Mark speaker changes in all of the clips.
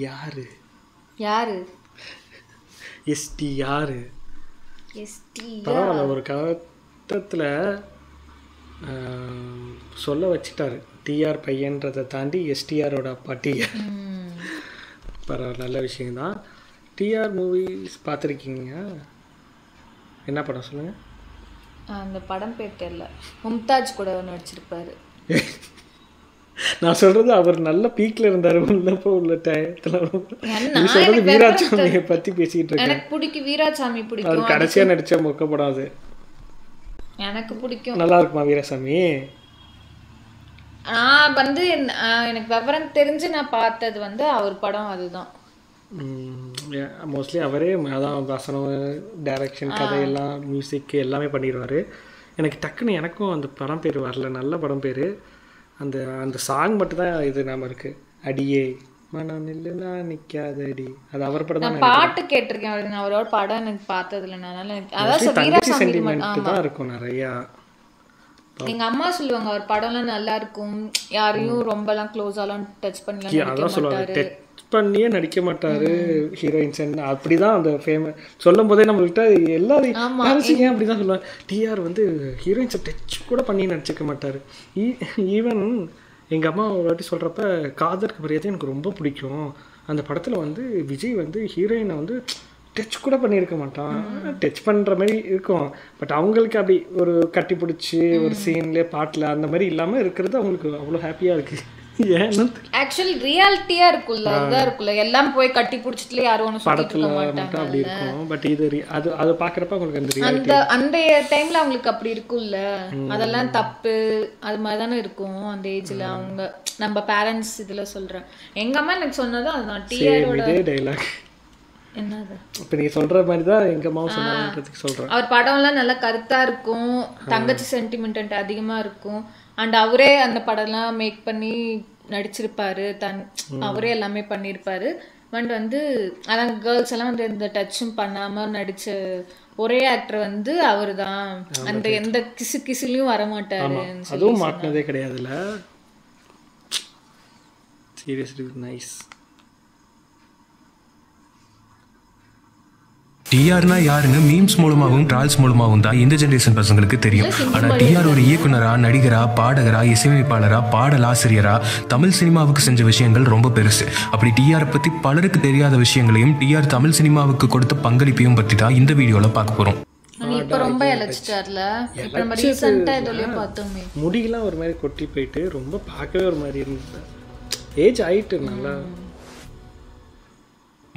Speaker 1: யாரு
Speaker 2: யாரு
Speaker 1: எஸ்டி யாரு
Speaker 2: எஸ்டி
Speaker 1: பரவாயில்ல. ஒரு கட்டத்தில் சொல்ல வச்சுட்டாரு. டிஆர் பையன்றதை தாண்டி எஸ்டிஆரோட அப்பா டிஆர். பரவாயில்ல, நல்ல விஷயந்தான். டிஆர் மூவிஸ் பார்த்துருக்கீங்க? என்ன படம் சொல்லுங்கள்.
Speaker 2: அந்த படம் பேர் தெரியல. மும்தாஜ் கூட நடிச்சிருப்பாரு.
Speaker 1: நான் சொல்றது அவர் நல்ல பீக்ல இருந்தாரு. உள்ளப்போ உள்ள டயத்துல சொல்றது வீராசாமியை பத்தி பேசிட்டு இருக்கேன்.
Speaker 2: எனக்கு பிடிக்கும், வீராசாமி பிடிக்கும்.
Speaker 1: அவர் கடைசியா நடிச்ச மொக்க படம் அது.
Speaker 2: எனக்கு பிடிக்கும்.
Speaker 1: நல்லா இருக்குமா வீராசாமி?
Speaker 2: நான் வந்து எனக்கு விவரம் தெரிஞ்சு நான் பார்த்தது வந்து அவர் படம் அதுதான்.
Speaker 1: மோஸ்ட்லி அவரே அதான் வசனம், டைரக்ஷன், கதையெல்லாம், மியூசிக் எல்லாமே பண்ணிடுவார். எனக்கு டக்குன்னு எனக்கும் அந்த படம் பேர் வரல. நல்ல படம் பேர். அந்த அந்த சாங் மட்டும்தான் இது நாம இருக்கு. அடியே மனம் இல்லைன்னா நிற்காதடி. அது அவர் படம் தான்.
Speaker 2: பாட்டு கேட்டிருக்கேன். அவரோட படம் எனக்கு பார்த்ததுல.
Speaker 1: தங்கச்சி சென்டிமெண்ட் தான் இருக்கும் நிறையா.
Speaker 2: எங்க அம்மா சொல்லுவாங்க அவர் படம்லாம் நல்லா இருக்கும், யாரையும் ரொம்பலாம் க்ளோஸாலாம் டச் பண்ணி
Speaker 1: பண்ணியே நடிக்க மாட்டாரு ஹீரோயின்ஸ். அப்படிதான் அந்த ஃபேமஸ் சொல்லும் போதே நம்மள்கிட்ட எல்லாரும் ஏன் அப்படிதான் சொல்லுவாங்க. டிஆர் வந்து ஹீரோயின்ஸை டச் கூட பண்ணி நடிச்சிக்க மாட்டாரு. ஈவன் எங்கள் அம்மா ஒரு வாட்டி சொல்கிறப்ப காதலுக்கு மரியாதை எனக்கு ரொம்ப பிடிக்கும். அந்த படத்தில் வந்து விஜய் வந்து ஹீரோயினை வந்து டச் கூட பண்ணியிருக்க மாட்டான். டச் பண்ணுற மாதிரி இருக்கும். பட் அவங்களுக்கு அப்படி ஒரு கட்டி பிடிச்சி ஒரு சீன்லேயே பாட்டில் அந்த மாதிரி இல்லாமல் இருக்கிறது அவங்களுக்கு அவ்வளோ ஹாப்பியாக இருக்குது.
Speaker 2: ஆக்சுவலி ரியாலிட்டியா இருக்குல்ல, இதான் இருக்குல்ல, எல்லாம் போய் கட்டி பிடிச்சிட்டு யாரும் ஒன்று
Speaker 1: படத்துல மட்டும் அப்படி இருக்கும். பட் இது அது அதை பார்க்குறப்ப அவங்களுக்கு அந்த
Speaker 2: ரியாலிட்டி அந்த டைம்ல அவங்களுக்கு அப்படி இருக்குல்ல, அதெல்லாம் தப்பு அது மாதிரி தானே இருக்கும் அந்த ஏஜ்ல. அவங்க நம்ம பேரண்ட்ஸ் இதுல சொல்றேன். எங்க அம்மா எனக்கு சொன்னது அதுதான். டிஆரோட
Speaker 1: டைலாக்
Speaker 2: என்னது
Speaker 1: இப்போ நீ சொல்ற மாதிரி தான் எங்க அம்மாவும் சொன்னான்றதுக்கு சொல்றேன்.
Speaker 2: அவர் படம்லாம் நல்லா கருத்தா இருக்கும், தங்கச்சி சென்டிமெண்ட் அதிகமா இருக்கும். அண்ட் அவரே அந்த படம்லாம் மேக் பண்ணி நடிச்சிருப்பாரு, அவரே எல்லாமே பண்ணியிருப்பாரு. பட் வந்து அதான் கேர்ள்ஸ் எல்லாம் வந்து எந்த டச்சும் பண்ணாம நடிச்ச ஒரே ஆக்டர் வந்து அவரு தான். அந்த எந்த கிசுலையும் வரமாட்டாரு.
Speaker 1: அதுவும் மாட்டினதே கிடையாதுல்ல. Seriously nice.
Speaker 3: டிஆர்னா யாருன்னு மீம்ஸ் மூலமாகவும் ட்ரால்ஸ் மூலமாகவும் தான் இந்த ஜென்ரேஷன் பசங்களுக்கு தெரியும். ஆனால் டிஆர் ஒரு இயக்குனரா, நடிகரா, பாடகரா, இசையமைப்பாளரா, பாடலாசிரியரா தமிழ் சினிமாவுக்கு செஞ்ச விஷயங்கள் ரொம்ப பெருசு. அப்படி டிஆர் பற்றி பலருக்கு தெரியாத விஷயங்களையும் டிஆர் தமிழ் சினிமாவுக்கு கொடுத்த பங்களிப்பையும் பற்றி தான் இந்த வீடியோவில் பார்க்க போகிறோம்.
Speaker 1: முடியெல்லாம் ஒரு மாதிரி கொட்டி போயிட்டு ரொம்ப பார்க்கவே ஒரு மாதிரி இருந்தது. ஏஜ் ஆயிட்டு நல்லா.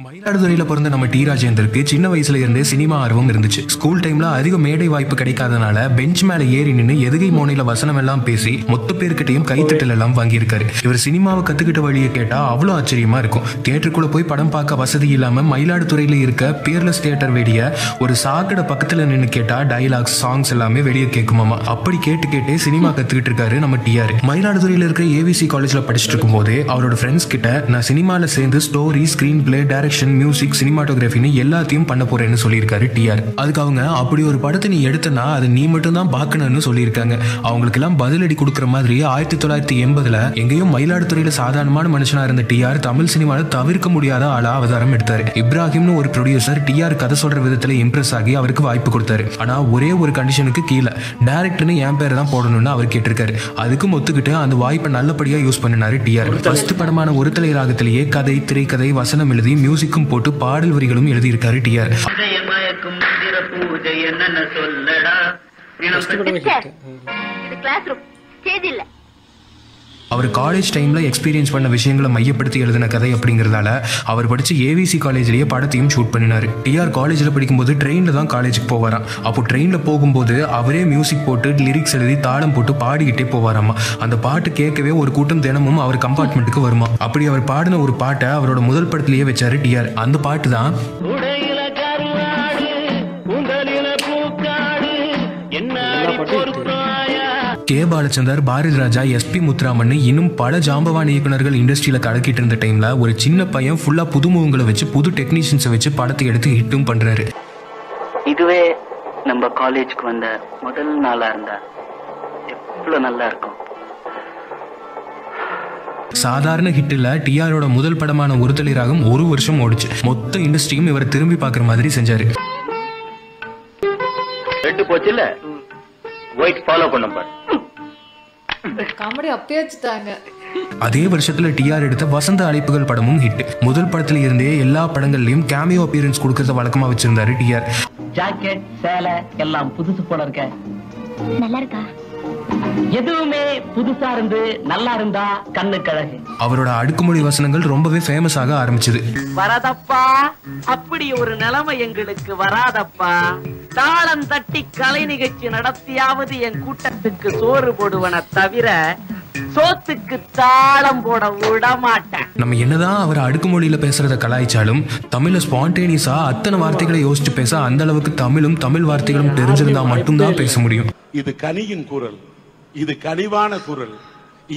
Speaker 3: மயிலாடுதுறையில பிறந்த நம்ம டி ராஜேந்தருக்கு சின்ன வயசுல இருந்தே சினிமா ஆர்வம் இருந்துச்சு. ஸ்கூல் டைம்ல அதிக மேடை வாய்ப்பு கிடைக்காதனால பெஞ்ச் மேல ஏறி நின்று எதுகை மோனையில வசனம் எல்லாம் பேசி மொத்த பேர்கிட்டையும் கைத்தட்டல் எல்லாம் வாங்கியிருக்காரு. இவர் சினிமாவை கத்துக்கிட்ட வழியை கேட்டா அவ்வளோ ஆச்சரியமா இருக்கும். தியேட்டருக்குள்ள போய் படம் பார்க்க வசதி இல்லாம மயிலாடுதுறையில இருக்க பியர்லெஸ் தியேட்டர் வெளிய ஒரு சாக்கடை பக்கத்துல நின்று கேட்டா டயலாக்ஸ், சாங்ஸ் எல்லாமே வெளியே கேட்குமாமா. அப்படி கேட்டு கேட்டே சினிமா கத்துக்கிட்டு இருக்காரு நம்ம டிஆர். மயிலாடுதுறையில இருக்க ஏவிசி காலேஜ்ல படிச்சுட்டு இருக்கும் போதே அவரோட ஃப்ரெண்ட்ஸ் கிட்ட நான் சினிமால சேர்ந்து ஸ்டோரி, ஸ்கிரீன் பிளே, மியூசிக், சினிமாட்டோகிராஃபின்னு எல்லாத்தையும் பண்ண போறேன்னு சொல்லியிருக்காரு டிஆர். அதுக்கு அவங்க அப்படி ஒரு படத்தை நீ எடுத்தனா அது நீ மட்டும் தான் பார்க்கணும்னு சொல்லியிருக்காங்க. அவங்களுக்கு எல்லாம் பதிலடி கொடுக்குற மாதிரி 1980 எங்கேயும் மயிலாடுதுறையில சாதாரணமான மனுஷனா இருந்த டிஆர் தமிழ் சினிமால தவிர்க்க முடியாத ஆளா அவதாரம் எடுத்தாரு. இப்ராஹிம்னு ஒரு ப்ரொடியூசர் டிஆர் கதை சொல்ற விதத்துல இம்ப்ரெஸ் ஆகி அவருக்கு வாய்ப்பு கொடுத்தாரு. ஆனா ஒரே ஒரு கண்டிஷனுக்கு கீழே டைரக்டர்னு என் பேரை தான் போடணும்னு அவர் கேட்டிருக்காரு. அதுக்கும் ஒத்துக்கிட்டு அந்த வாய்ப்பை நல்லபடியா யூஸ் பண்ணினாரு டிஆர். ஃபர்ஸ்ட் படமான ஒரு தலை ராகத்திலேயே கதை, திரைக்கதை, வசனம் எழுதி மியூசிக்கும் போட்டு பாடல் வரிகளும் எழுதியிருக்காரு டிஆர். அவர் காலேஜ் டைம்ல எக்ஸ்பீரியன்ஸ் பண்ண விஷயங்களை மையப்படுத்தி எழுதின கதை அப்படிங்கிறதால அவர் படிச்சு ஏவிசி காலேஜ்லயே படத்தையும் ஷூட் பண்ணினாரு. டிஆர் காலேஜ்ல படிக்கும்போது ட்ரெயின்ல தான் காலேஜுக்கு போவாராம். அப்போ ட்ரெயின்ல போகும்போது அவரே மியூசிக் போட்டு லிரிக்ஸ் எழுதி தாளம் போட்டு பாடிக்கிட்டே போவாராமா. அந்த பாட்டு கேட்கவே ஒரு கூட்டம் தினமும் அவர் கம்பார்ட்மெண்ட்டுக்கு வருமா. அப்படி அவர் பாடின ஒரு பாட்டை அவரோட முதல் படத்திலேயே வச்சாரு டிஆர். அந்த பாட்டு தான் கே. பாலச்சந்தர், பாரதி ராஜா, எஸ்பி முத்துராமன் இன்னும் பல ஜாம்பவான் இயக்குனர்கள் இண்டஸ்ட்ரியில கலக்கிட்டு இருந்த டைம்ல ஒரு சின்ன பையன் ஃபுல்லா புதுமுகங்களை வச்சு புது டெக்னீஷியன்ஸை வச்சு படத்தை எடுத்து ஹிட்டும் பண்றாரு.
Speaker 4: இதுவே நம்ம காலேஜுக்கு வந்த முதல் நாளா இருந்தா எவ்வளவு நல்லா இருக்கும்.
Speaker 3: சாதாரண ஹிட் இல்ல, டிஆரோட முதல் படமான ஒருதலை ராகம் 1 வருஷம் ஓடிச்சு. மொத்த இண்டஸ்ட்ரியும் இவரை திரும்பி பார்க்குற மாதிரி செஞ்சாரு.
Speaker 5: போச்சுல வெயிட் ஃபாலோ பண்ணுங்க.
Speaker 2: காமெடி அப்பயே வச்சுட்டாங்க.
Speaker 3: அதே வருஷத்துல டிஆர் எடுத்த வசந்த அழைப்புகள் படமும் ஹிட். முதல் படத்துல இருந்தே எல்லா படங்கள்லயும் கேமியோ அப்பியரன்ஸ் கொடுக்கறத வழக்கமா வச்சிருந்தாரு டிஆர்.
Speaker 4: ஜாக்கெட் சேலை எல்லாம் புதுசு போல இருக்க.
Speaker 6: நல்லா இருக்கா?
Speaker 4: எதுவுமே புதுசா இருந்து நல்லா இருந்தா கண்ணுக்கு அழகு.
Speaker 3: அவரோட அடுக்குமொழி வசனங்கள் ரொம்பவே ஃபேமஸ் ஆக ஆரம்பிச்சது.
Speaker 4: வராதப்பா அப்படி ஒரு நிலைமை எங்களுக்கு வராதப்பா. தாளம் தட்டி கலை நிகழ்ச்சி நடத்தியாவது என் கூட்டத்துக்கு சோறு போடுவன தவிர சோத்துக்கு தாளம் போட விட மாட்டேன்.
Speaker 3: நம்ம என்னதான் அவர் அடுக்குமொழியில பேசுறத கலாய்ச்சாலும் தமிழ்ல ஸ்பான்டேனியஸா அத்தனை வார்த்தைகளை யோசிச்சு பேச அந்த அளவுக்கு தமிழும் தமிழ் வார்த்தைகளும் தெரிஞ்சிருந்தா மட்டும்தான் பேச முடியும்.
Speaker 7: இது கனியின் குரல், இது கனிவான குரல்,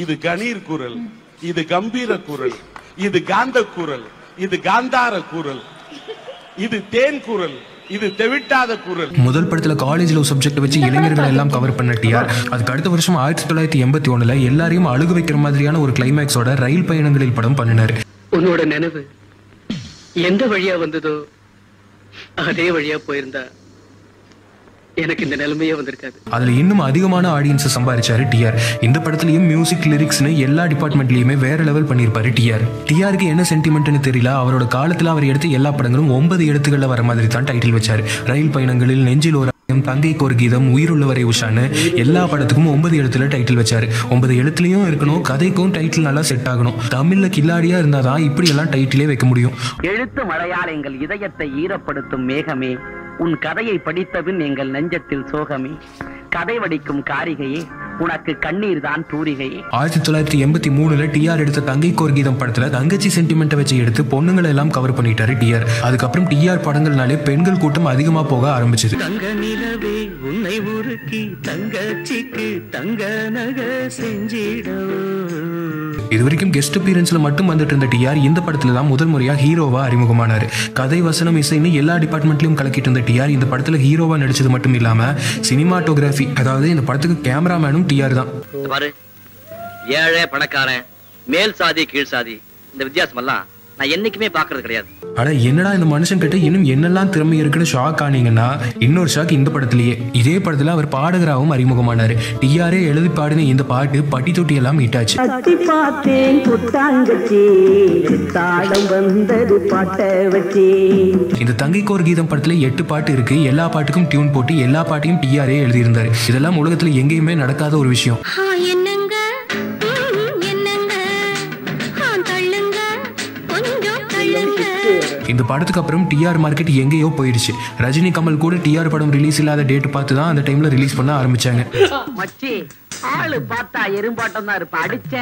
Speaker 7: இது கணீர் குரல், இது கம்பீர குரல், இது காந்த குரல், இது காந்தார குரல், இது தேன் குரல், இது தெவிட்டாத குரல்.
Speaker 3: முதல் படத்துல காலேஜ் லவ் சப்ஜெக்ட் வச்சு இளைஞர்கள் எல்லாம் கவர் பண்ண டிஆர் அதுக்கு அடுத்த வருஷம் 1981 எல்லாரையும் அழுக வைக்கிற மாதிரியான ஒரு கிளைமேக்ஸோட ரயில் பயணங்களில் படம் பண்ணினாரு.
Speaker 4: உன்னோட நினைவு எந்த வழியா வந்ததோ அதே வழியா போயிருந்தா எனக்கு இந்த நிலைமையே வந்திருக்காது.
Speaker 3: அதுல இன்னும் அதிகமான ஆடியன்ஸ் சம்பாதிச்சாரு டிஆர். இந்த படத்துலயும் மியூசிக் லிரிக்ஸ்னு எல்லா டிபார்ட்மெண்ட்லயுமே வேற லெவல் பண்ணிருப்பாரு டிஆர். டிஆருக்கு என்ன சென்டிமெண்ட்னு தெரியல, அவரோட காலத்துல அவர் எடுத்த எல்லா படங்களும் 9 எழுத்துக்கள்ல வர மாதிரி தான் டைட்டில் வச்சாரு. ரயில் பயணங்களில், நெஞ்சில் ஒரு தங்கைக்கு ஒரு கீதம், உயிருள்ளவரை உஷான்னு எல்லா படத்துக்கும் 9 எழுத்துல டைட்டில் வச்சாரு. 9 எழுத்துலயும் இருக்கணும், கதைக்கும் டைட்டில் நல்லா செட் ஆகணும். தமிழ்ல கில்லாடியா இருந்தாதான் இப்படி எல்லாம் டைட்டிலே வைக்க முடியும்.
Speaker 4: எழுத்து மழையால் எங்கள் இதயத்தை ஈரப்படுத்தும் மேகமே, உன் கதையை படித்தபின் எங்கள் நெஞ்சத்தில் சோகமே, கதை வடிக்கும் காரிகையே, உனக்கு கண்ணீர் தான் தூரிகையே.
Speaker 3: 1983 டிஆர் எடுத்த தங்கைக்கு ஒரு கீதம் படத்துல தங்கச்சி சென்டிமெண்ட்டை வச்சு எடுத்து பொண்ணுங்களை எல்லாம் கவர் பண்ணிட்டாரு டிஆர். அதுக்கப்புறம் டிஆர் படங்கள்னாலே பெண்கள் கூட்டம் அதிகமா போக ஆரம்பிச்சது.
Speaker 4: தங்க நிலவே உன்னை உருக்கி தங்கச்சிக்கு தங்க நகை செஞ்சிடவோ.
Speaker 3: இது வரைக்கும் கெஸ்ட் அப்பியரன்ஸ்ல மட்டும் வந்துட்டு இருந்த டிஆர் இந்த படத்துல தான் முதல் முறையா ஹீரோவா அறிமுகமானாரு. கதை, வசனம், இசைன்னு எல்லா டிபார்ட்மெண்ட்லயும் கலக்கிட்டு இருந்த டிஆர் இந்த படத்துல ஹீரோவா நடிச்சது மட்டும் இல்லாம சினிமாட்டோகிராஃபி, அதாவது இந்த படத்துக்கு கேமராமேனும் டிஆர் தான்.
Speaker 5: பாரு, ஏழை பணக்காரன், மேல் சாதி கீழ் சாதி, இந்த வித்தியாசம் எல்லாம் நான் என்னைக்குமே பாக்குறது கிடையாது.
Speaker 3: அட என்னடா இந்த மனுஷன் கிட்ட இன்னும் என்னெல்லாம் திறமை இருக்குன்னு ஷாக் ஆனீங்கன்னா இன்னொரு ஷாக் இந்த படத்திலேயே. இதே படத்துல அவர் பாடகராகவும் அறிமுகமானாரு. டிஆரே எழுதி பாடின இந்த பாட்டு பட்டி தொட்டி எல்லாம் ஹிட்டாச்சு. இந்த தங்கைக்கு ஒரு கீதம் படத்துல 8 பாட்டு இருக்கு. எல்லா பாட்டுக்கும் டியூன் போட்டு எல்லா பாட்டையும் டிஆரே எழுதியிருந்தாரு. இதெல்லாம் உலகத்துல எங்கேயுமே நடக்காத ஒரு விஷயம். இந்த படத்துக்கு அப்புறம் டிஆர் மார்க்கெட் எங்கேயோ போயிடுச்சு. ரஜினி, கமல் கூட டிஆர் படம் ரிலீஸ் இல்லாத டேட் பார்த்து தான் அந்த டைம்ல ரிலீஸ் பண்ண ஆரம்பிச்சாங்க.
Speaker 4: மச்சி, ஆளு பார்த்தா எறும்பாட்டம் தான் இருப்ப, அடிச்ச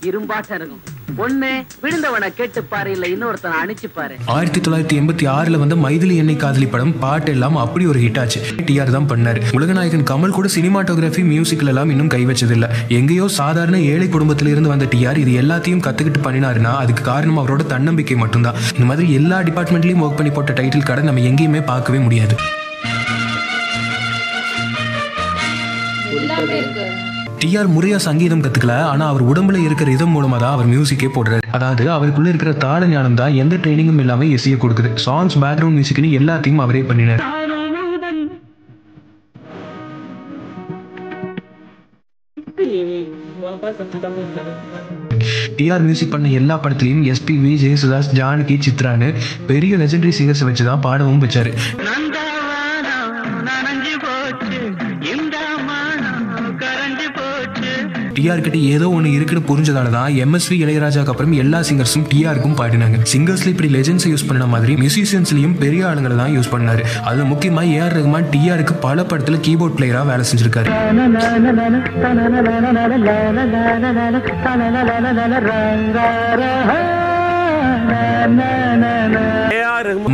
Speaker 4: இரும்பாட்டம் இருக்கும். ஒண்ணு விழுந்தவனை கேட்டு பாரு, இல்ல இன்னொருத்தனை அணிச்சு பாரு.
Speaker 3: 1986 வந்த மைதிலி என்னை காதலி படம் பாட்டு எல்லாம் அப்படி ஒரு ஹிட் ஆச்சு. டிஆர் தான் பண்ணாரு. உலகநாயகன் கமல் கூட சினிமாட்டோகிராஃபி, மியூசிக்ல எல்லாம் இன்னும் கை வச்சதில்லை. எங்கேயோ சாதாரண ஏழை குடும்பத்தில இருந்து வந்த டிஆர் இது எல்லாத்தையும் கத்துக்கிட்டு பண்ணினாருன்னா அதுக்கு காரணம் அவரோட தன்னம்பிக்கை மட்டும்தான். இந்த மாதிரி எல்லா டிபார்ட்மெண்ட்லயும் ஒர்க் பண்ணி போட்ட டைட்டில் கடை நம்ம எங்கேயுமே பார்க்கவே முடியாது. டிஆர் முறையா சங்கீதம் கத்துக்கல, ஆனா அவர் உடம்புல இருக்கிற இதம் மூலமா தான் அவர் மியூசிக்கே போடுறாரு. அதாவது அவருக்குள்ள இருக்கிற தாள ஞானம் தான் எந்த ட்ரைனிங்கும் இல்லாம இசையை கொடுக்குது. சாங்ஸ், பேக்ரவுண்ட் மியூசிக்னு எல்லாத்தையும் அவரே பண்ணினார். டிஆர் மியூசிக் பண்ண எல்லா படத்திலையும் எஸ்பிபி, ஜெயசுதாஸ், ஜானகி, சித்ரான்னு பெரிய லெஜெண்டரி சிங்கர்ஸ் வச்சுதான் பாடவும் வச்சாரு. டிஆர் கிட்ட ஏதோ ஒன்று இருக்குன்னு புரிஞ்சதால தான் எம்எஸ்வி இளையராஜாக்கு அப்புறம் எல்லா சிங்கர்ஸும் டிஆருக்கும் பாடினாங்க. சிங்கர்ஸ்ல இப்படி லெஜெண்ட்ஸ் யூஸ் பண்ண மாதிரி மியூசிஷியன்ஸ்லயும் பெரிய ஆளுங்களை தான் யூஸ் பண்ணாரு. அதுல முக்கியமா ஏஆர் ரஹ்மான் டிஆருக்கு பல படத்துல கீபோர்ட் பிளேயரா வேலை செஞ்சிருக்காரு.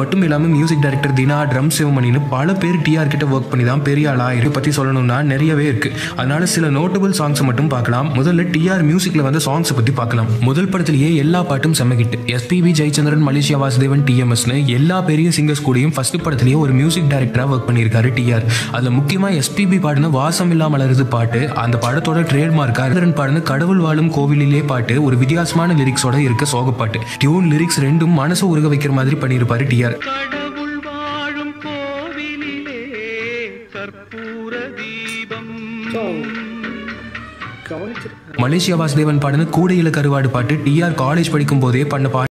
Speaker 3: மட்டும் இல்லாம மியூசிக் டைரக்டர் தினா, ட்ரம் சிவமணின்னு பல பேர் டிஆர் கிட்ட ஒர்க் பண்ணி தான் பெரிய ஆளா இதை பத்தி சொல்லணும்னா நிறையவே இருக்கு. அதனால சில நோட்டபிள் சாங்ஸ் மட்டும் பார்க்கலாம். முதல்ல டிஆர் மியூசிக்ல வந்து சாங்ஸ் பத்தி பார்க்கலாம். முதல் படத்திலேயே எல்லா பாட்டும் செம்ம ஹிட். எஸ்பிபி, ஜெயச்சந்திரன், மலேசியா வாசுதேவன், டிஎம்எஸ்னு எல்லா பெரிய சிங்கர்ஸ் கூடயும் ஃபர்ஸ்ட் படத்திலேயே ஒரு மியூசிக் டைரக்டரா ஒர்க் பண்ணியிருக்காரு டிஆர். அதுல முக்கியமா எஸ்பிபி பாடின வாசம் இல்லாம மலருது பாட்டு அந்த படத்தோட ட்ரேட்மார்க்கா, பாடின கடவுள் வாழும் கோவிலிலே பாட்டு ஒரு வித்தியாசமான லிரிக்ஸோட இருக்க சோக பாட்டு. டியூன், லிரிக்ஸ் ரெண்டும் மனசு உருக வைக்கிற மாதிரி பண்ணியிருப்பாரு டிஆர். மலேசியா வாசுதேவன் பாடின கூடையில கருவாடு பாட்டு டிஆர் காலேஜ் படிக்கும் போதே பண்ண பாட்டு.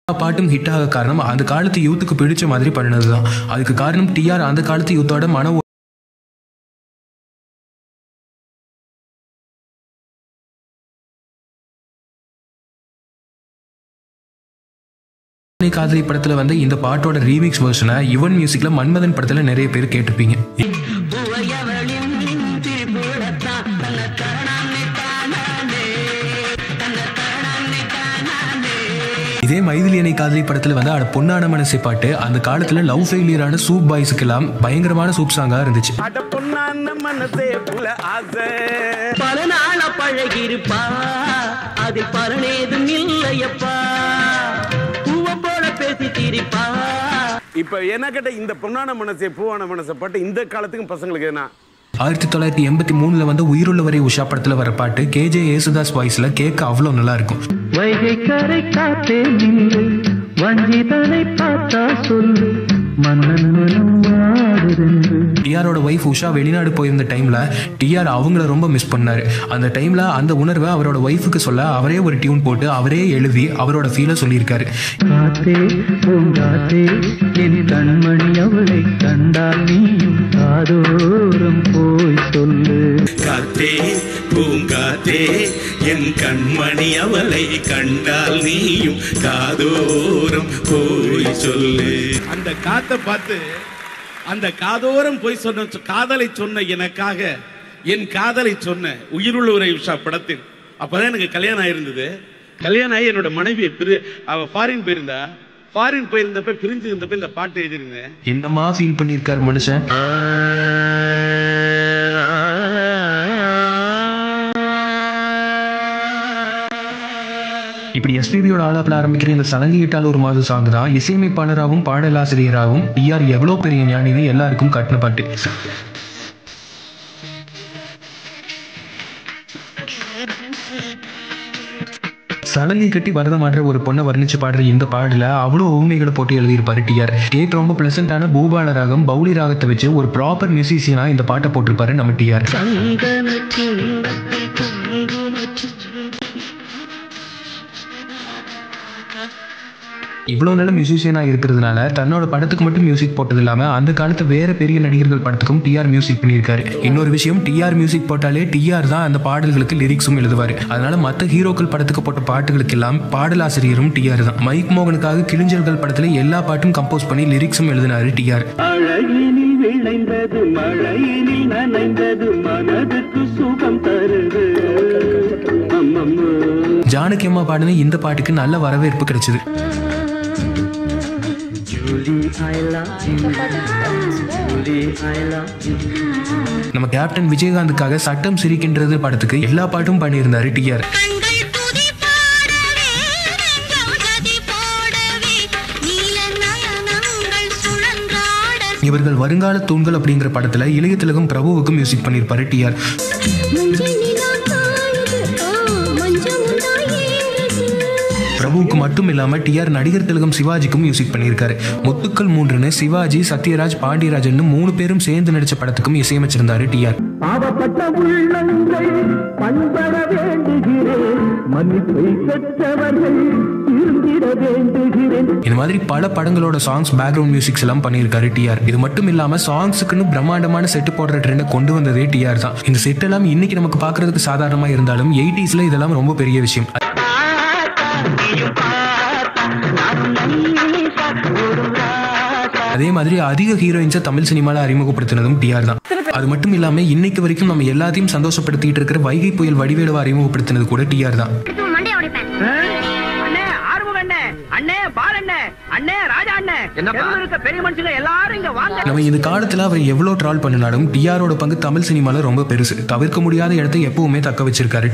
Speaker 3: பாட்டும் ஹிட் ஆக காரணம் அந்த காலத்து யூத்துக்கு பிடிச்ச மாதிரி பண்ணதுதான். அதுக்கு காரணம் டிஆர் அந்த காலத்து யூத்தோட மன காதலி படத்துல வந்து இந்த பாட்டோட ரீமிக்ஸ் வெர்ஷனை யுவன் மியூசிக்ல மன்மதன் படத்துல நிறைய பேர் கேட்டிருப்பீங்க. இதே மைதிலி அணை காதலி படத்துல வந்து அட பொன்னான மனசை பாட்டு அந்த காலத்துல லவ் ஃபெயிலியரான சூப் பாய்ஸுக்கு எல்லாம் பயங்கரமான சூப் சாங்கா இருந்துச்சு.
Speaker 4: பல நாள பழகிருப்பா அதில் பரணேதும் இல்லையப்பா பூவ போல பேசி தீரிப்பா.
Speaker 7: இப்ப என்ன கேட்ட இந்த பொன்னான மனசை பூவான மனசை பாட்டு இந்த காலத்துக்கும் பசங்களுக்கு என்ன
Speaker 3: 1983 வந்து உயிருள்ளவரை உஷா படத்துல வர பாட்டு கேஜே ஏசுதாஸ் வாய்ஸ்ல கேட்க அவ்வளவு நல்லா இருக்கும்.
Speaker 6: வைகை கரை காத்தே நின்று வஞ்சிதனை பார்த்தா சொல்லு மன்னன் மனம் வாடுதென்று.
Speaker 3: டிஆரோட வைஃப் உஷா வெளிநாடு போயிருந்த டைம்ல டிஆர் அவங்கள ரொம்ப மிஸ் பண்ணாரு. அந்த டைம்ல அந்த உணர்வை அவரோட வைஃபுக்கு சொல்ல அவரே ஒரு டியூன் போட்டு அவரே எழுதி அவரோட ஃபீலை சொல்லியிருக்காரு.
Speaker 6: காத்தே பூங்காத்தே என் கண்மணி அவளை கண்டால் நீயும் காதோரம் போய் சொல்லு.
Speaker 8: காத்தே பூங்காத்தே என் கண்மணி அவளை கண்டால் நீயும் காதோரம் போய் சொல்லு.
Speaker 7: அந்த காத்தை பார்த்து அந்த காதோரம் போய் சொன்ன காதலை சொன்ன எனக்காக என் காதலை சொன்ன உயிருள்ளவரை உஷா படத்தில் அப்பதான் எனக்கு கல்யாணம் ஆயிருந்தது. கல்யாணம் ஆகி என்னோட மனைவி அவ ஃபாரின் போயிருந்தா. ஃபாரின் போயிருந்தப்ப பிரிஞ்சு இருந்தப்ப இந்த பாட்டு எழுதிருந்தேன்.
Speaker 3: என்னமா ஃபீல் பண்ணிருக்காரு மனுஷன். இப்படி எஸ்பிபியோட ஆளாப்பில் ஆரம்பிக்கிற இந்த சலங்கிட்டால் ஒரு மாதம் சாங் தான் இசையமைப்பாளராகவும் பாடலாசிரியராகவும் டிஆர் எவ்வளோ பெரிய ஞானின்னு எல்லாருக்கும் கட்டின பாட்டு. சலங்கை கட்டி வரதமாடுற ஒரு பொண்ணை வர்ணிச்சு பாடுற இந்த பாடல அவ்வளோ உண்மைகளை போட்டு எழுதியிருப்பாரு டிஆர். கேக் ரொம்ப பிளசண்டான பூபால ராகம் பவுளி ராகத்தை வச்சு ஒரு ப்ராப்பர் மியூசிஷியனா இந்த பாட்டை போட்டிருப்பாரு நம்ம டிஆர். இவ்வளோ நல்ல மியூசிஷியனாக இருக்கிறதுனால தன்னோட படத்துக்கு மட்டும் மியூசிக் போட்டது இல்லாமல் அந்த காலத்து வேற பெரிய நடிகர்கள் படத்துக்கும் டிஆர் மியூசிக் பண்ணியிருக்காரு. இன்னொரு விஷயம், டிஆர் மியூசிக் போட்டாலே டிஆர் தான் அந்த பாடல்களுக்கு லிரிக்ஸும் எழுதுவார். அதனால மற்ற ஹீரோக்கள் படத்துக்கு போட்ட பாட்டுகளுக்கு எல்லாம் பாடலாசிரியரும் டிஆர் தான். மைக் மோகனுக்காக கிழிஞ்சல்கள் படத்துல எல்லா பாட்டும் கம்போஸ் பண்ணி லிரிக்ஸும் எழுதினாரு டிஆர்.
Speaker 6: அழகினில் விளைந்தது மழையினில் நனைந்தது மனதுக்கு சுகம் தருது.
Speaker 3: ஜானகி அம்மா பாடின இந்த பாட்டுக்கு நல்ல வரவேற்பு கிடைச்சது. நம்ம கேப்டன் விஜயகாந்துக்காக சட்டம் சிரிக்கின்றது படத்துக்கு எல்லா பாட்டும் பண்ணியிருந்தாரு டிஆர். இவர்கள் வருங்கால தூண்கள் அப்படிங்கிற படத்துல இளைய திலகம் பிரபுவுக்கு மியூசிக் பண்ணியிருப்பாரு டிஆர். பிரபுவுக்கு மட்டும் இல்லாம டிஆர் நடிகர் திலகம் சிவாஜிக்கும் மியூசிக் பண்ணியிருக்காரு. முத்துக்கள் 3ன்னு சிவாஜி, சத்யராஜ், பாண்டியராஜன் 3 பேரும் சேர்ந்து நடிச்ச படத்துக்கும் இசையமைச்சிருந்தாரு டிஆர். இந்த மாதிரி பல படங்களோட சாங்ஸ் பேக்ரவுண்ட் மியூசிக்ஸ் எல்லாம் பண்ணியிருக்காரு டிஆர். இது மட்டும் இல்லாம சாங்ஸுக்குன்னு பிரம்மாண்டமான செட்டு போடுற ட்ரெண்டை கொண்டு வந்ததே டிஆர் தான். இந்த செட் எல்லாம் இன்னைக்கு நமக்கு பாக்குறதுக்கு சாதாரணமா இருந்தாலும் 80sல இதெல்லாம் ரொம்ப பெரிய விஷயம். அதே மாதிரி அதிக ஹீரோயின்ஸை தமிழ் சினிமால அறிமுகப்படுத்தினதும் டிஆர் தான். அது மட்டும் இல்லாம இன்னைக்கு வரைக்கும் நம்ம எல்லாத்தையும் சந்தோஷப்படுத்திட்டு இருக்கிற வைகை புயல் வடிவேலுவை அறிமுகப்படுத்தினது கூட டிஆர் தான். நம்ம இந்த காலத்துல அவர் எவ்வளவு ட்ரால் பண்ணினாலும் டிஆரோட பங்கு தமிழ் சினிமால ரொம்ப பெருசு. தவிர்க்க முடியாத இடத்தை எப்பவுமே தக்க வச்சிருக்காரு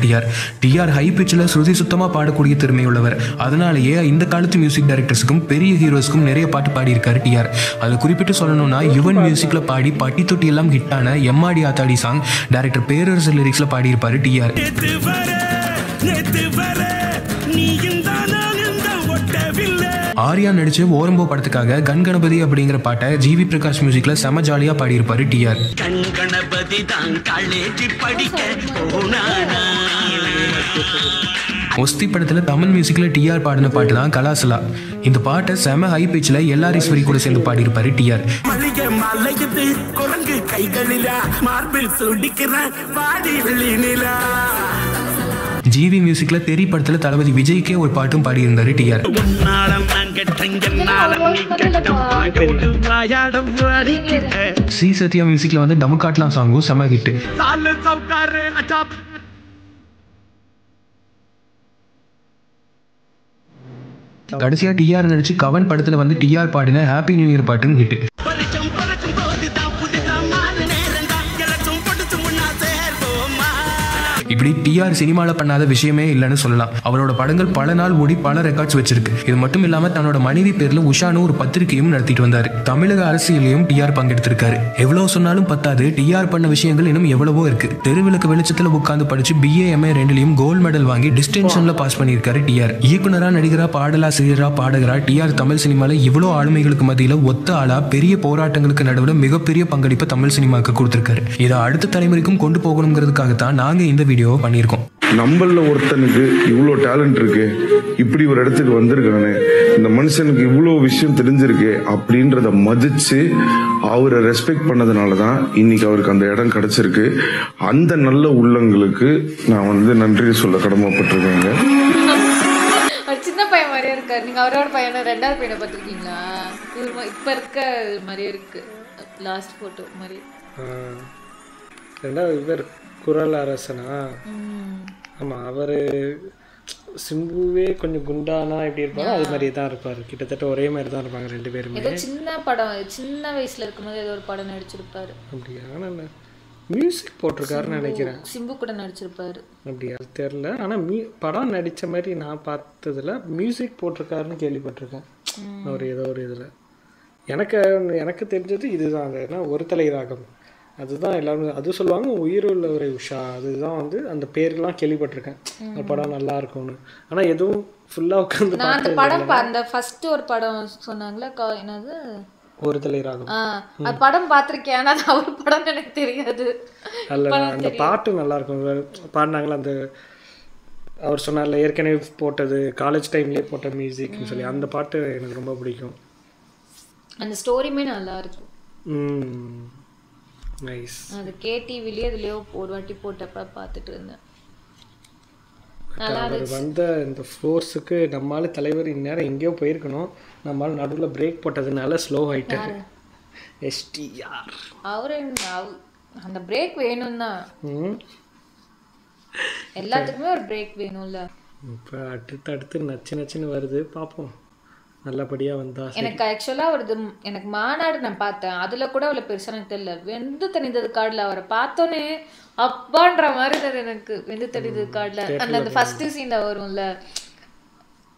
Speaker 3: டிஆர் ஹை பிச்சில் ஸ்ருதி சுத்தமா பாடக்கூடிய திறமை உள்ளவர். அதனாலேயே இந்த காலத்து மியூசிக் டைரக்டர்ஸுக்கும் பெரிய ஹீரோஸ்க்கும் நிறைய பாட்டு பாடி இருக்காரு டிஆர். அது குறிப்பிட்டு சொல்லணும்னா யுவன் மியூசிக்ல பாடி பட்டி தொட்டி எல்லாம் ஹிட்டான எம்மாடி ஆத்தாடி சாங் டைரக்டர் பேரரசு லிரிக்ஸ்ல பாடி இருப்பாரு டிஆர். ஆர்யா நடிச்ச ஓரம்போ படத்துக்காக கண் கணபதி அப்படிங்கிற பாட்டை ஜிவி பிரகாஷ் மியூசிக்ல செம ஜாலியா பாடி இருப்பாரு டிஆர். ஒஸ்தி படத்துல தமிழ் மியூசிக்ல டிஆர் பாடின பாட்டு தான் கலாசலா. இந்த பாட்டை செம ஹை பிச்சில் எல்லாரீஸ்வரி கூட சேர்ந்து பாடி இருப்பாரு டிஆர். ஜிவி மியூசிக்ல தெரி படத்துல தளபதி விஜய்க்கே ஒரு பாட்டும் பாடி இருந்தாரு டிஆர். சி சத்யா மியூசிக்ல வந்து டமுக்காட்லாம் சாங்கும் செம ஹிட். கடைசியா டிஆர் நடிச்சு கவன் படத்துல வந்து டிஆர் பாடின ஹாப்பி நியூ இயர் பாட்டுன்னு ஹிட். இப்படி டிஆர் சினிமால பண்ணாத விஷயமே இல்லைன்னு சொல்லலாம். அவரோட படங்கள் பல நாள் ஓடி பல ரெக்கார்ட்ஸ் வச்சிருக்கு. இது மட்டும் இல்லாம தன்னோட மனைவி பேர்ல உஷானு ஒரு பத்திரிகையும் நடத்திட்டு வந்தாரு. தமிழக அரசியலையும் டிஆர் பங்கெடுத்திருக்காரு. எவ்வளவு சொன்னாலும் பத்தாது, டிஆர் பண்ண விஷயங்கள் இன்னும் எவ்வளவோ இருக்கு. தெருவிளக்கு வெளிச்சத்துல உட்கார்ந்து படிச்சு BA MA ரெண்டுலயும் கோல்டு மெடல் வாங்கி டிஸ்டிங்ஷன்ல பாஸ் பண்ணியிருக்காரு டிஆர். இயக்குனரா, நடிகரா, பாடலாசிரியரா, பாடகரா டிஆர் தமிழ் சினிமால இவ்வளவு ஆளுமைகளுக்கு மத்தியில ஒத்த ஆளா பெரிய போராட்டங்களுக்கு நடுவில் மிகப்பெரிய பங்களிப்பு தமிழ் சினிமாவுக்கு கொடுத்திருக்காரு. இதை அடுத்த தலைமுறைக்கும் கொண்டு போகணுங்கிறதுக்காகத்தான் நாங்க இந்த வீடியோ பண்ணியிருக்கோம்.
Speaker 9: நம்மள ஒருத்தனுக்கு இவ்வளோ டேலண்ட் இருக்கு, இப்படி ஒரு இடத்துக்கு வந்திருக்கானே, இந்த மனுஷனுக்கு இவ்வளோ விஷயம் தெரிஞ்சிருக்கு அப்படின்றத மதிச்சு அவரை ரெஸ்பெக்ட் பண்ணதுனால தான் இன்னைக்கு அவருக்கு அந்த இடம் கிடைச்சிருக்கு. அந்த நல்ல உள்ளங்களுக்கு நான் வந்து நன்றி சொல்ல கடமைப்பட்டிருக்கேங்க.
Speaker 2: சின்ன பையன் மாதிரியே இருக்காரு. நீங்க அவரோட பையனை ரெண்டாவது பையனை பார்த்துருக்கீங்களா? இப்ப இருக்க மாதிரியே இருக்கு. லாஸ்ட் போட்டோ மாதிரி.
Speaker 1: ரெண்டாவது இவர் குரல் அரசனா? ஆமாம், அவர் சிம்புவே கொஞ்சம் குண்டானா எப்படி இருப்பாரோ அது மாதிரியே தான் இருப்பார். கிட்டத்தட்ட ஒரே மாதிரி தான் இருப்பாங்க ரெண்டு பேருமே.
Speaker 2: ஏதோ சின்ன படம், சின்ன வயசுல இருக்கும்போது ஏதோ ஒரு படம் நடிச்சிருப்பாரு.
Speaker 1: அப்படியா? ஆனால் மியூசிக் போட்டிருக்காருன்னு நினைக்கிறேன்.
Speaker 2: சிம்பு கூட நடிச்சிருப்பாரு.
Speaker 1: அப்படியா? அது தெரில. ஆனால் படம் நடித்த மாதிரி நான் பார்த்ததில் மியூசிக் போட்டிருக்காருன்னு கேள்விப்பட்டிருக்கேன் அவர் ஏதோ ஒரு இதில். எனக்கு தெரிஞ்சது இதுதான். அது ஏன்னா ஒரு தலை ராகம் அதுதான் எல்லாரும் அது சொல்லுவாங்க. உயிருள்ளவரை உஷா அதுதான் வந்து அந்த பேர்லாம் கேள்விப்பட்டிருக்கேன். அந்த படம் நல்லா இருக்கும்னு. ஆனால் எதுவும் ஃபுல்லாக உட்காந்து
Speaker 2: நான் அந்த படம் அந்த ஃபர்ஸ்ட் ஒரு படம் சொன்னாங்களே, என்னது
Speaker 1: ஒரு தலை ராகம்,
Speaker 2: அந்த படம் பார்த்துருக்கேன். ஆனால் அது அவர் படம் எனக்கு தெரியாது.
Speaker 1: அல்ல, அந்த பாட்டு நல்லா இருக்கும். பாடினாங்களா அந்த அவர் சொன்னார்ல ஏற்கனவே போட்டது காலேஜ் டைம்லேயே போட்ட மியூசிக்னு சொல்லி, அந்த பாட்டு எனக்கு ரொம்ப பிடிக்கும். அந்த
Speaker 2: ஸ்டோரியுமே நல்லா இருக்கும்.
Speaker 1: நைஸ்.
Speaker 2: அது KTVலயே அதுலயோ ஒரு வாட்டி போட்டப்ப பார்த்துட்டு இருந்தேன்.
Speaker 1: அவர் வந்த இந்த ஃபோர்ஸுக்கு நம்மளால தலைவர் இந்நேரம் எங்கேயோ போயிருக்கணும். நம்மளால நடுவில் பிரேக் போட்டதுனால ஸ்லோ ஆயிட்டாரு. STR
Speaker 2: அவரு அந்த பிரேக் வேணும் தான். எல்லாத்துக்குமே ஒரு பிரேக் வேணும்ல.
Speaker 1: இப்போ அடுத்து நச்சுன்னு வருது, பார்ப்போம் நல்லபடியாக வந்தா.
Speaker 2: எனக்கு ஆக்சுவலாக ஒரு எனக்கு மாநாடு நான் பார்த்தேன். அதில் கூட அவ்வளோ பெருசாக எனக்கு தெரியல. வெந்து தணிந்தது காடில் அவரை பார்த்தோன்னே அப்பான்ற மாதிரி இருந்தது எனக்கு. வெந்து தணிந்தது காடில் அந்த ஃபர்ஸ்ட் சீனில் வரும்ல,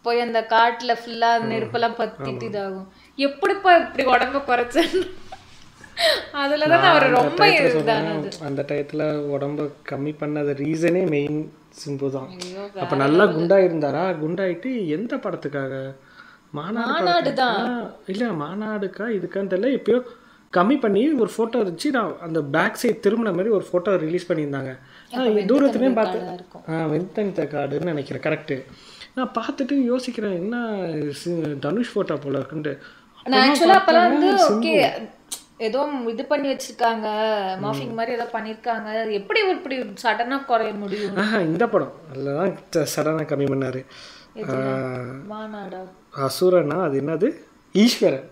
Speaker 2: போய் அந்த காட்டில் ஃபுல்லாக நெருப்பெல்லாம் பற்றிட்டு இதாகும். எப்படிப்பா இப்படி உடம்ப குறைச்சேன்னு அதில் தான் அவர் ரொம்ப இதானது.
Speaker 1: அந்த டயத்தில் உடம்ப கம்மி பண்ணது ரீசனே மெயின் சிம்பு தான். அப்போ நல்லா குண்டா இருந்தாரா? குண்டாயிட்டு எந்த படத்துக்காக? மாநாடு தான் இல்லை, மாநாடுக்கா இதுக்கான்னு தெரியல. எப்பயோ கம்மி பண்ணி ஒரு ஃபோட்டோ வச்சு நான் அந்த பேக் சைட் திரும்பின மாதிரி ஒரு ஃபோட்டோ ரிலீஸ் பண்ணியிருந்தாங்க. தூரத்துலேயும் பார்த்து வெந்தனித்த காடுன்னு நினைக்கிறேன். கரெக்டு. நான் பார்த்துட்டு யோசிக்கிறேன், என்ன தனுஷ் ஃபோட்டோ போல இருக்குன்ட்டு.
Speaker 2: ஏதோ இது பண்ணி வச்சிருக்காங்க, மார்ஃபிங் மாதிரி ஏதோ பண்ணியிருக்காங்க. எப்படி இப்படி சடனாக குறைய முடியும்?
Speaker 1: இந்த படம் அதில் தான் சடனாக கம்மி பண்ணார்.
Speaker 2: மாநாடா?
Speaker 1: அசுரனா அது என்னது? ஈஸ்வரன்.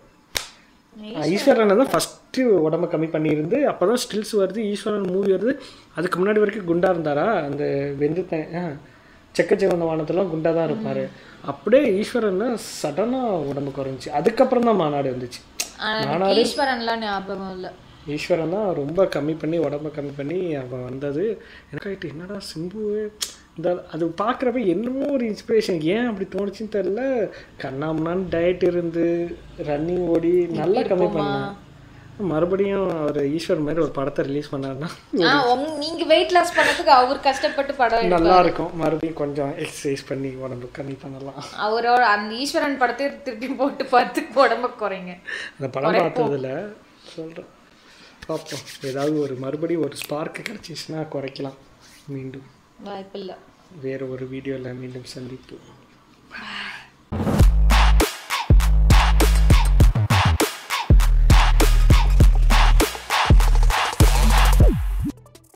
Speaker 1: ஈஸ்வரனை தான் ஃபஸ்ட் ஃபஸ்ட்டு உடம்ப கம்மி பண்ணியிருந்து அப்போ தான் ஸ்டில்ஸ் வருது, ஈஸ்வரன் மூவி வருது. அதுக்கு முன்னாடி வரைக்கும் குண்டா இருந்தாரா? அந்த செக்கச்சிவந்த வானத்தெல்லாம் குண்டா தான் இருப்பார். அப்படியே ஈஸ்வரன் சடனாக உடம்பு குறைஞ்சி. அதுக்கப்புறம் தான் மாநாடு வந்துச்சு. மாநாடு
Speaker 2: ஈஸ்வரன்லாம் ஞாபகம் இல்லை.
Speaker 1: ஈஸ்வரன் தான் ரொம்ப கம்மி பண்ணி உடம்ப கம்மி பண்ணி அவன் வந்தது. எனக்காயிட்டு என்னடா சிம்புவே இந்த அது பார்க்குறப்ப என்னமோ ஒரு இன்ஸ்பிரேஷன். ஏன் அப்படி தோணுச்சுன்னு தெரில. கண்ணாமண்ணான்னு டயட் இருந்து ரன்னிங் ஓடி நல்லா கம்மி பண்ணேன். மறுபடியும் அவர் ஈஸ்வர் மாதிரி ஒரு படத்தை ரிலீஸ் பண்ணாருன்னா
Speaker 2: நீங்க வெயிட் லாஸ் பண்ணதுக்கு அவர் கஷ்டப்பட்டு படம்
Speaker 1: நல்லா இருக்கும். மறுபடியும் கொஞ்சம் எக்ஸசைஸ் பண்ணி உடம்பு கம்மி பண்ணலாம்.
Speaker 2: அவரோட அந்த ஈஸ்வரன் படத்தை திருப்பி போட்டு பார்த்து உடம்பு குறைங்க.
Speaker 1: அந்த படம் பார்த்ததில்ல சொல்கிறேன், பார்ப்போம். ஏதாவது ஒரு மறுபடியும் ஒரு ஸ்பார்க்கு கிடச்சிச்சுன்னா குறைக்கலாம். மீண்டும்
Speaker 2: வாய்ப்பில்லை.
Speaker 1: வேறு ஒரு வீடியோவில் மீண்டும் சந்திப்போம்.